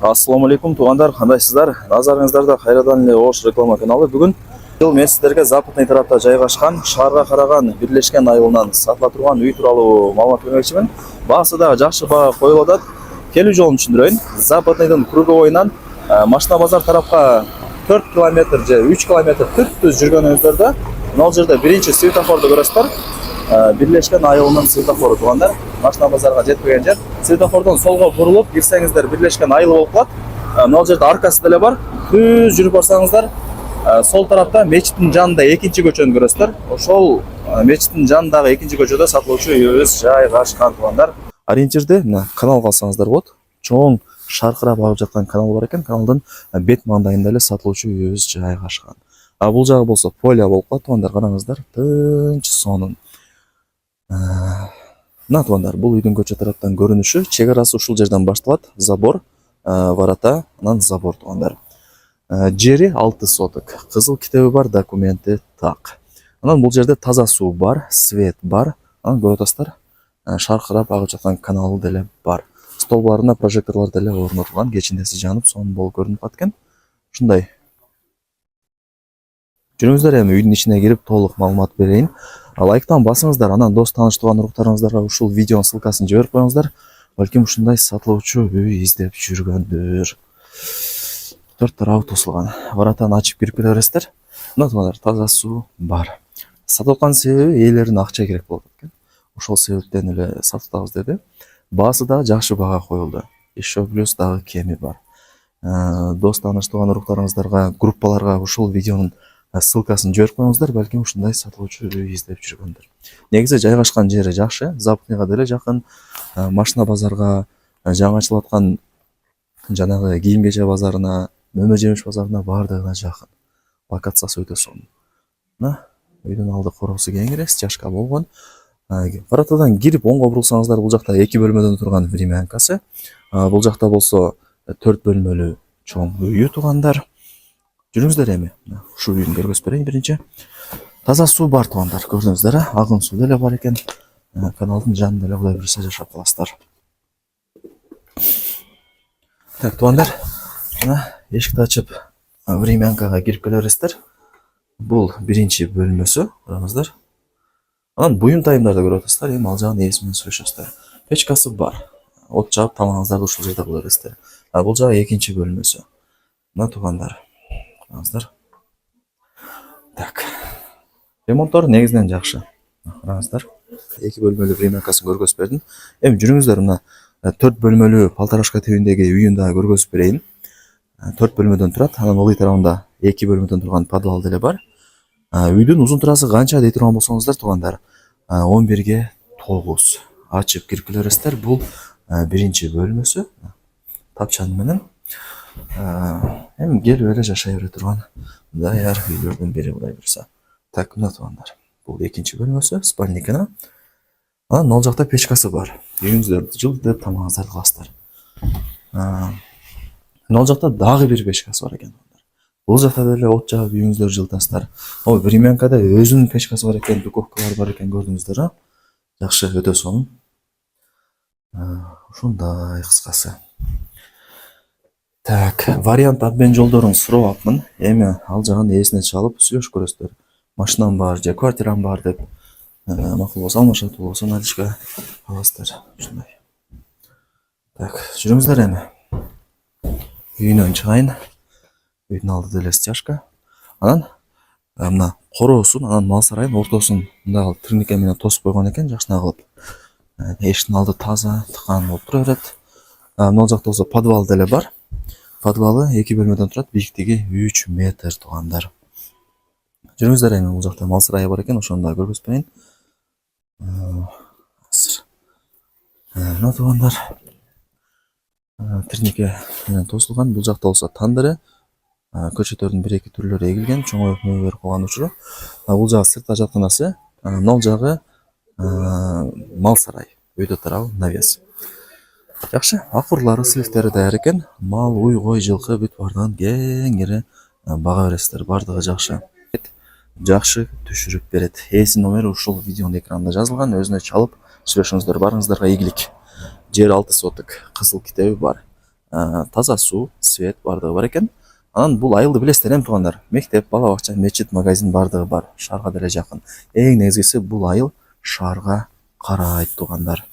Ассаламу алейкум туғандар, қандайсыздар? Назарыңыздарда қайрадан эле Ош реклама каналы. Бүгін мен сіздерге западный тарапта жайғашқан, шаарга қараған Бирлешкен айылынан сатыла турган үй тууралуу маалымат бермекчимин. Баасы да жакшы баа коюлуп атат. Келүү жолун түшүндүрөйүн. Западныйдын круговойунан Машина базар тарапка 4 километр же 3 километр түз жүргөнүңүздөрдө мына жерде биринчи светофорду көрөсүздөр. Бирлешкен айылынын светофору туғандар. Машина базарга жетпеген жер. Светофордон солго бурулуп кирсеңиздер Бирлешкен айылы болуп калат. Мына жерде аркасы деле бар. Түз жүрүп барсаңыздар, сол тарапта мечиттин жанында экинчи көчөнү көрөсүздөр. Ошол мечиттин жанындагы экинчи көчөдө сатылуучу үйүбүз жайгашкан туғандар. Ориентирди мына каналга алсаңыздар болот. Чоң шаркырап агып жаткан канал бар экен. Каналдын бет маңдайында эле сатылуучу үйүбүз жайгашкан. Бул жагы болсо поля болуп калат туғандар, караңыздар. Тынч сонун. Мына туғандар, бул үйдүн көчө тараптан көрүнүшү, чек арасы ушул жерден башталат. Забор, ворота, анан забор туғандар. Жери 6 соток, кызыл китеби бар, документи так. Анан бул жерде таза суу бар, свет бар. Анан көрүп атасыздар, шаркырап агып жаткан канал деле бар. Столбарына прожекторлор деле орнотулган, кечиндеси жанып, сонун болуп көрүнүп аткан. Ушундай. Жүрүңүздөр, эми үйдүн ичине кирип толук маалымат берейин. Лайктан басыңыздар, анан дос тааныш тууган уруктарыңыздарга ушул видеонун ссылкасын жиберип коюңуздар. Балким ушундай сатылуучу үй издеп жүргөндүр. 4 тарабы тосулган. Воротаны ачып кирип келе бересиздер. Мына тугандар, таза суу бар. Сатып аткан себеби ээлерин акча керек болуп экен. Ошол себептен эле сатабыз деди. Баасы да жакшы бага коюлду. Еще плюс дагы кеми бар. Дос тааныш тууган уруктарыңыздарга, группаларга ушул видеонун ссылкасын жиберип коюңуздар, балким ушундай сатылуучу үй издеп жүргөндүр. Негизи жайгашкан жери жакшы, Западныйга деле жакын, машина базарга, жаңы ачылып аткан жанагы кийим кече базарына, мөмө жемиш базарына бардыгына жакын. Локациясы өтө сонун. Мына үйдүн алды короосу кеңири, стяжка болгон. Воротадан кирип оңго бурулсаңыздар, бул жакта 2 бөлмөдөн турган времянкасы. Бул жакта болсо 4 бөлмөлүү чоң үйү тугандар. Жүрүңүздөр, эми ушул үйдүн көргөзүп берейин биринчи. Таза суу бар тугандар, көрдүңүздөр, агын суу деле бар экен. Каналдын жанында эле кудай буюрса жашап каласыздар. Так, тугандар, мына эшикти ачып времянкага кирип келе бересиздер. Бул биринчи бөлмөсү, караңыздар. Анан буюм-тайымдарды көрүп атасыздар, эми ал жагын ээси менен сүйлөшөсүздөр. Печкасы бар. От жаап тамагыңыздарды ушул жерде кыла бересиздер. Бул жагы экинчи бөлмөсү. Мына тугандар. Так. Ремонттор негизинен жакшы. Караңыздар. 2 бөлмөлүү времянкасын көргөзүп бердим. Эми жүрүңүздөр, мына 4 бөлмөлүү Полторашка тебиндеги үйүн да көргөзүп берейин. 4 бөлмөдөн турат. Анан ылдый тарабында 2 бөлмөдөн турган подвал деле бар. Үйдүн узун турасы канча дей турган болсоңуздар тугандар, 11 / 9. Ачып кирип келе бересиздер. Бул биринчи бөлмөсү. Тапчан менен. Эми келип эле жашай бере турган даяр үйлөрдүн бири кудай буюрса. Так, мына тугандар. Бул экинчи бөлмөсү, спальникына. Анан ал жакта печкасы бар. Үйүңүздөрдү жылытып, тамагыңыздарды кыласыздар. Ал жакта дагы бир печкасы бар экен. Бул жакта деле от жаап үйүңүздөрдү жылытасыздар. Времянкада өзүнүн печкасы бар экен, духовкалар бар экен, көрдүңүздөр, жакшы, өтө сонун. Ушундай кыскасы. Так, вариант обмен жолдорун сурабапмын. Эми ал жагын ээсине чалып сүйлөшүп көрөсүздөр. Машинам бар же квартирам бар деп, макул болсо алмашат, болсо наличка аласыздар. Ушундай. Так, жүрүңүздөр, эми үйүнөн чыгайын. Үйдүн алды деле стяжка. Анан мына короосун, анан мал сарайын ортосун мындагы турникке менен тосуп койгон экен, жакшына кылып. Эшиктин алды таза, тыкан болуп тура берет. Мына жакта болсо подвал деле бар. Подвалы 2 бөлмөдөн турат, бийиктиги 3 метр тугандар. Жүрүңүздөр, эми бул жакта мал сарайы бар экен, ошону да көргөзүп берейин. Мына тугандар, турникке менен тосулган. Бул жакта болсо тандыры, көчөттөрдүн 1-2 түрлөрү эгилген, чоңоюп мөбөр койгон учуру. Бул жагы сырт ажатканасы, мына жагы мал сарай, өйдө тарабы навес. Жакшы, акурлары, сливтери даяр экен. Мал, уй, кой, жылкы бүт бардыгын кеңири бага бересиздер. Бардыгы жакшы. Жакшы түшүрүп берет. Ээси номери ушул видеонун экранында жазылган. Өзүнө чалып сүйлөшүңүздөр. Барыңыздарга ийгилик. Жер 6 соток, кызыл китеби бар. таза суу, свет бардыгы бар экен. Анан бул айылды билесиздер эми туугандар. Мектеп, бала бакча, мечит, магазин бардыгы бар. Шаарга деле жакын. Эң негизгиси бул айыл шаарга карайт туугандар.